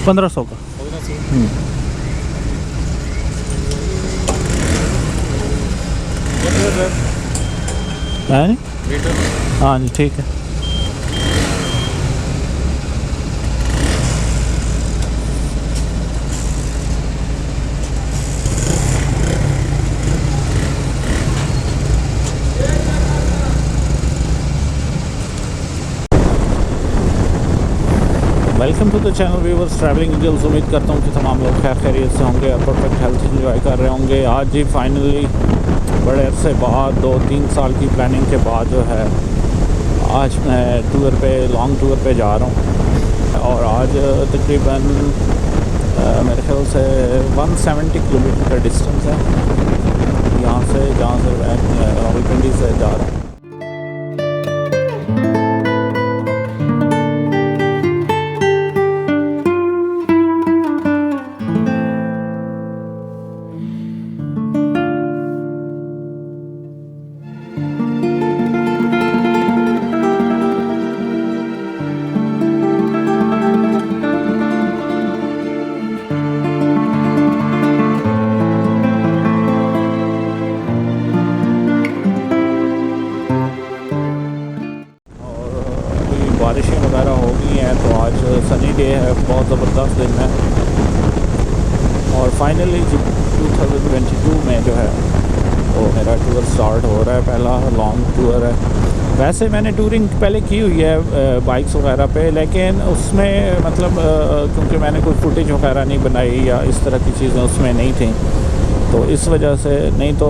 1500 का। है नहीं? हाँ जी ठीक है। Welcome to the channel viewers travelling angels. उम्मीद करता हूँ कि तमाम लोग खैर खैरियत से होंगे और परफेक्ट हेल्थ एंजॉय कर रहे होंगे। आज ही फाइनली बड़े अरसे बाद 2-3 साल की प्लानिंग के बाद जो है आज मैं लॉन्ग टूर पे जा रहा हूँ। और आज तकरीबन मेरे ख्याल से 170 किलोमीटर का डिस्टेंस है यहाँ से, जहाँ से मैं रावलपिंडी से जा रहा हूँ। बारिशें वगैरह हो गई हैं तो आज सनी डे है, बहुत ज़बरदस्त दिन है। और फाइनली 2022 में जो है वो मेरा टूर स्टार्ट हो रहा है, पहला लॉन्ग टूर है। वैसे मैंने टूरिंग पहले की हुई है बाइक्स वगैरह पे, लेकिन उसमें मतलब क्योंकि मैंने कोई फुटेज वगैरह नहीं बनाई या इस तरह की चीज़ें उसमें नहीं थी, तो इस वजह से नहीं तो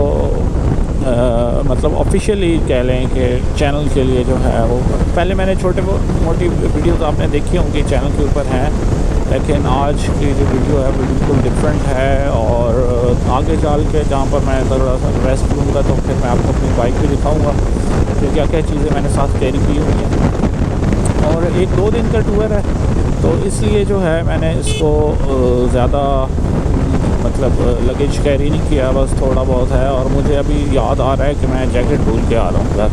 मतलब ऑफिशियली कह लें कि चैनल के लिए जो है वो पहले मैंने छोटे मोटी वीडियोस आपने देखी होंगी चैनल के ऊपर हैं, लेकिन आज की जो वीडियो है वो बिल्कुल डिफरेंट है। और आगे चल के जहाँ पर मैं थोड़ा सा रेस्ट लूँगा तो फिर मैं आपको अपनी बाइक भी दिखाऊँगा कि क्या क्या चीज़ें मैंने साथ कैरी की हुई हैं। और 1-2 दिन का टूर है तो इसलिए जो है मैंने इसको ज़्यादा मतलब लगेज कैरी नहीं किया, बस थोड़ा बहुत है। और मुझे अभी याद आ रहा है कि मैं जैकेट भूल के आ रहा हूँ घर।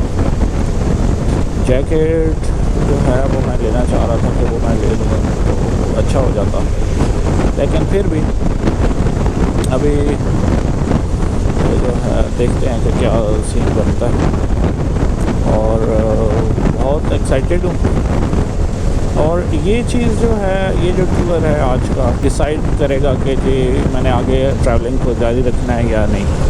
जैकेट जो है वो मैं लेना चाह रहा था कि वो मैं ले लूँगा तो अच्छा हो जाता, लेकिन फिर भी अभी जो है देखते हैं कि क्या सीन बनता है। और बहुत एक्साइटेड हूँ। और ये चीज़ जो है, ये जो टूर है आज का डिसाइड करेगा कि जी मैंने आगे ट्रैवलिंग को जारी रखना है या नहीं।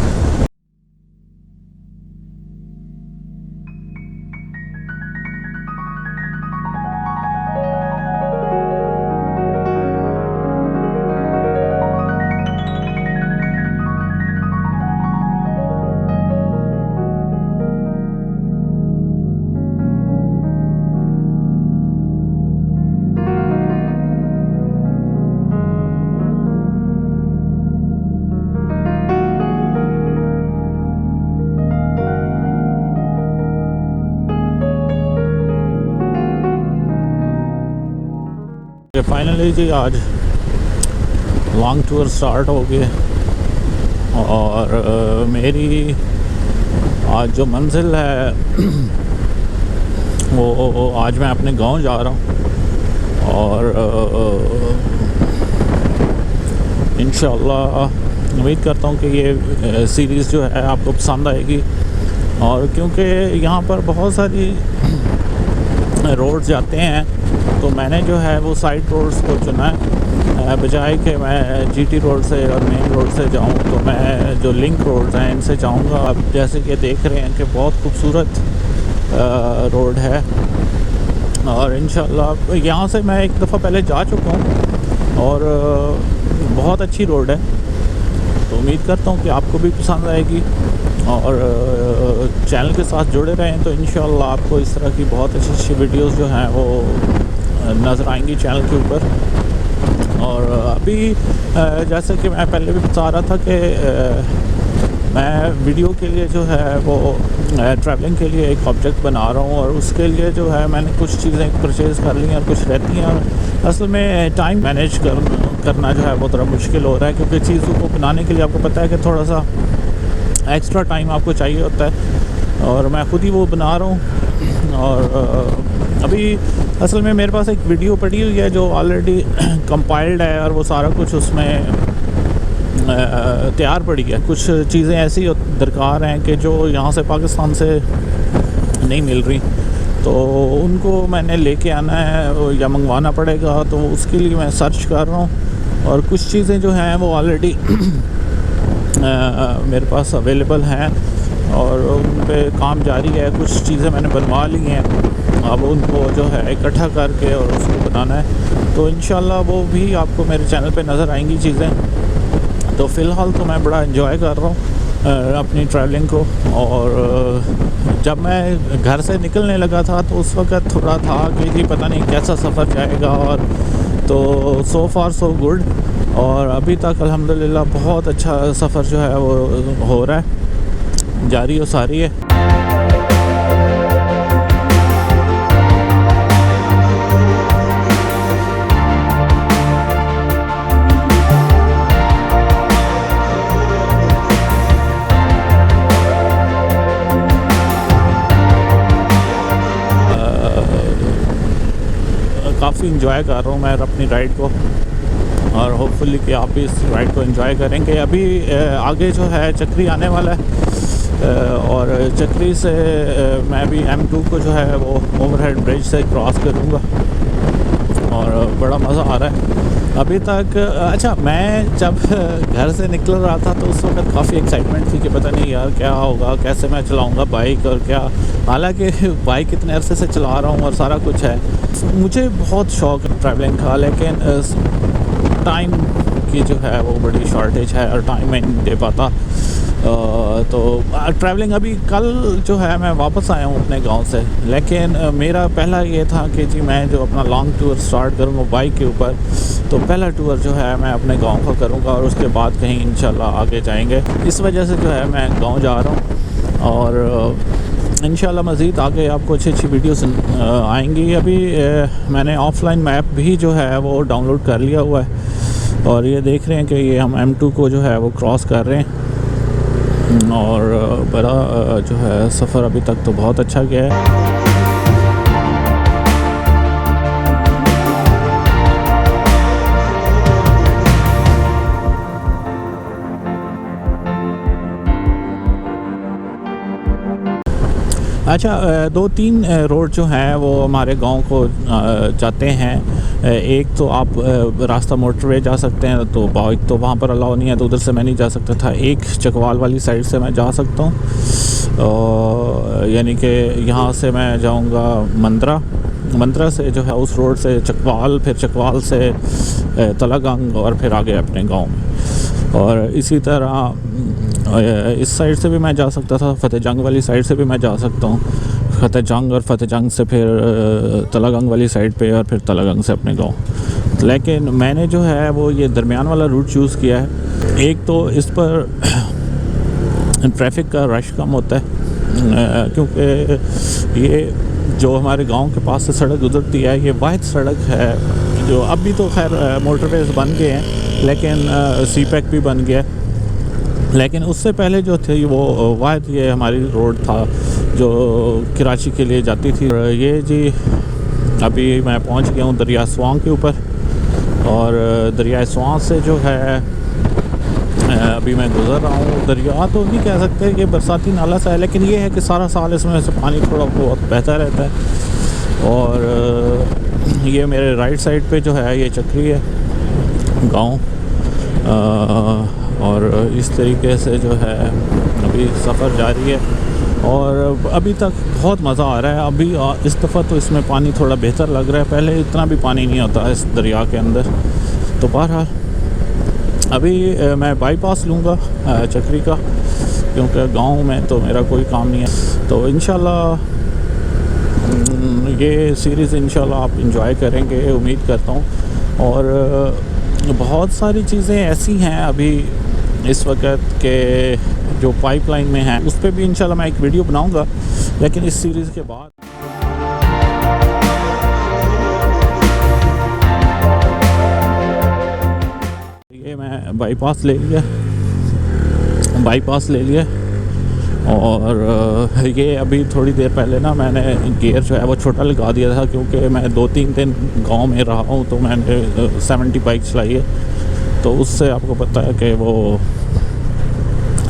फाइनली जी आज लॉन्ग टूर स्टार्ट हो गए और मेरी आज जो मंजिल है वो आज मैं अपने गांव जा रहा हूँ। और इंशाअल्लाह उम्मीद करता हूँ कि ये सीरीज़ जो है आपको पसंद आएगी। और क्योंकि यहाँ पर बहुत सारी रोड जाते हैं तो मैंने जो है वो साइड रोड्स को चुना है, बजाय कि मैं जीटी रोड से और मेन रोड से जाऊं तो मैं जो लिंक रोड्स हैं इनसे जाऊंगा। अब जैसे कि देख रहे हैं कि बहुत खूबसूरत रोड है और इंशाल्लाह यहाँ से मैं एक दफ़ा पहले जा चुका हूँ और बहुत अच्छी रोड है, तो उम्मीद करता हूँ कि आपको भी पसंद आएगी। और चैनल के साथ जुड़े रहें तो इंशाल्लाह आपको इस तरह की बहुत अच्छी अच्छी वीडियोस जो हैं वो नज़र आएंगी चैनल के ऊपर। और अभी जैसे कि मैं पहले भी बता रहा था कि मैं वीडियो के लिए जो है वो ट्रैवलिंग के लिए एक ऑब्जेक्ट बना रहा हूँ और उसके लिए जो है मैंने कुछ चीज़ें परचेज़ कर ली हैं, कुछ रहती हैं। और असल में टाइम मैनेज करना जो है वो थोड़ा मुश्किल हो रहा है, क्योंकि चीज़ों को बनाने के लिए आपको पता है कि थोड़ा सा एक्स्ट्रा टाइम आपको चाहिए होता है और मैं ख़ुद ही वो बना रहा हूँ। और अभी असल में मेरे पास एक वीडियो पड़ी हुई है जो ऑलरेडी कंपाइल्ड है और वो सारा कुछ उसमें तैयार पड़ी है। कुछ चीज़ें ऐसी दरकार हैं कि जो यहाँ से पाकिस्तान से नहीं मिल रही, तो उनको मैंने लेके आना है या मंगवाना पड़ेगा, तो उसके लिए मैं सर्च कर रहा हूँ। और कुछ चीज़ें जो हैं वो ऑलरेडी मेरे पास अवेलेबल हैं और उन पे काम जारी है। कुछ चीज़ें मैंने बनवा ली हैं, अब उनको जो है इकट्ठा करके और उसको बनाना है, तो इंशाल्लाह वो भी आपको मेरे चैनल पे नज़र आएंगी चीज़ें। तो फ़िलहाल तो मैं बड़ा एंजॉय कर रहा हूँ अपनी ट्रैवलिंग को। और जब मैं घर से निकलने लगा था तो उस वक़्त थोड़ा था कि जी पता नहीं कैसा सफ़र जाएगा, और तो सो फार सो गुड। और अभी तक अल्हम्दुलिल्लाह बहुत अच्छा सफ़र जो है वो हो रहा है, जारी और सारी है। काफ़ी इंजॉय कर रहा हूँ मैं अपनी राइड को, और होपफुली कि आप भी इस राइड को एंजॉय करेंगे। अभी आगे जो है चक्री आने वाला है, और चक्री से मैं भी M2 को जो है वो ओवरहेड ब्रिज से क्रॉस करूँगा, और बड़ा मज़ा आ रहा है अभी तक। अच्छा, मैं जब घर से निकल रहा था तो उस वक्त काफ़ी एक्साइटमेंट थी कि पता नहीं यार क्या होगा, कैसे मैं चलाऊँगा बाइक और क्या। हालांकि बाइक इतने अरसे से चला रहा हूँ और सारा कुछ है, मुझे बहुत शौक़ है ट्रैवलिंग का, लेकिन टाइम की जो है वो बड़ी शॉर्टेज है और टाइम मैं नहीं दे पाता। तो ट्रैवलिंग अभी कल जो है मैं वापस आया हूँ अपने गांव से, लेकिन मेरा पहला ये था कि जी मैं जो अपना लॉन्ग टूर स्टार्ट करूँगा बाइक के ऊपर, तो पहला टूर जो है मैं अपने गांव का करूँगा और उसके बाद कहीं इंशाल्लाह आगे जाएंगे। इस वजह से जो है मैं गांव जा रहा हूँ, और इंशाल्लाह मज़ीद आगे आपको अच्छी अच्छी वीडियोस आएंगी। अभी मैंने ऑफ़लाइन मैप भी जो है वो डाउनलोड कर लिया हुआ है, और ये देख रहे हैं कि ये हम M2 को जो है वो क्रॉस कर रहे हैं, और बड़ा जो है सफ़र अभी तक तो बहुत अच्छा गया है। अच्छा, 2-3 रोड जो हैं वो हमारे गांव को जाते हैं। एक तो आप रास्ता मोटरवे जा सकते हैं, तो बाइक तो वहाँ पर अलाउ नहीं है, तो उधर से मैं नहीं जा सकता था। एक चकवाल वाली साइड से मैं जा सकता हूँ, यानी कि यहाँ से मैं जाऊँगा मंदरा से जो है उस रोड से चकवाल, फिर चकवाल से तलागंग, और फिर आगे अपने गाँव में। और इसी तरह इस साइड से भी मैं जा सकता था, फतेह जंग वाली साइड से भी मैं जा सकता हूँ, फतेह जंग, और फतेह जंग से फिर तलागंग वाली साइड पे, और फिर तलागंग से अपने गांव। लेकिन मैंने जो है वो ये दरमियान वाला रूट चूज़ किया है। एक तो इस पर ट्रैफिक का रश कम होता है, क्योंकि ये जो हमारे गांव के पास से सड़क गुजरती है, ये वाहिद सड़क है जो अभी तो खैर मोटरवेज़ बन गए हैं, लेकिन CPEC भी बन गया, लेकिन उससे पहले जो थे वो वाहिद ये हमारी रोड था जो कराची के लिए जाती थी। और ये जी अभी मैं पहुंच गया हूँ दरिया स्वां के ऊपर, और दरिया स्वां से जो है अभी मैं गुज़र रहा हूँ। दरिया तो नहीं कह सकते, ये बरसाती नाला सा है, लेकिन ये है कि सारा साल इसमें से पानी थोड़ा बहुत बहता रहता है। और ये मेरे राइट साइड पे जो है ये चक्री है गाँव, और इस तरीके से जो है अभी सफ़र जारी है, और अभी तक बहुत मज़ा आ रहा है। अभी इस दफ़ा तो इसमें पानी थोड़ा बेहतर लग रहा है, पहले इतना भी पानी नहीं होता इस दरिया के अंदर। तो बहरहाल अभी मैं बाईपास लूँगा चक्री का, क्योंकि गांव में तो मेरा कोई काम नहीं है। तो इंशाल्लाह ये सीरीज़ इंशाल्लाह आप इंजॉय करेंगे, उम्मीद करता हूँ। और बहुत सारी चीज़ें ऐसी हैं अभी इस वक्त के जो पाइपलाइन में हैं, उस पर भी इंशाल्लाह मैं एक वीडियो बनाऊंगा, लेकिन इस सीरीज़ के बाद। ये मैं बाईपास ले लिया और ये अभी थोड़ी देर पहले ना मैंने गियर जो है वो छोटा लगा दिया था, क्योंकि मैं 2-3 दिन गांव में रहा हूँ, तो मैंने 70 बाइक चलाई है, तो उससे आपको पता है कि वो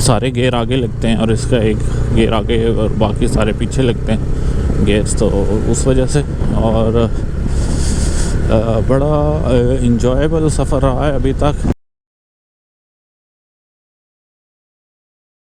सारे गियर आगे लगते हैं और इसका एक गियर आगे और बाकी सारे पीछे लगते हैं गियर्स, तो उस वजह से। और बड़ा इंजॉयबल सफ़र रहा है अभी तक।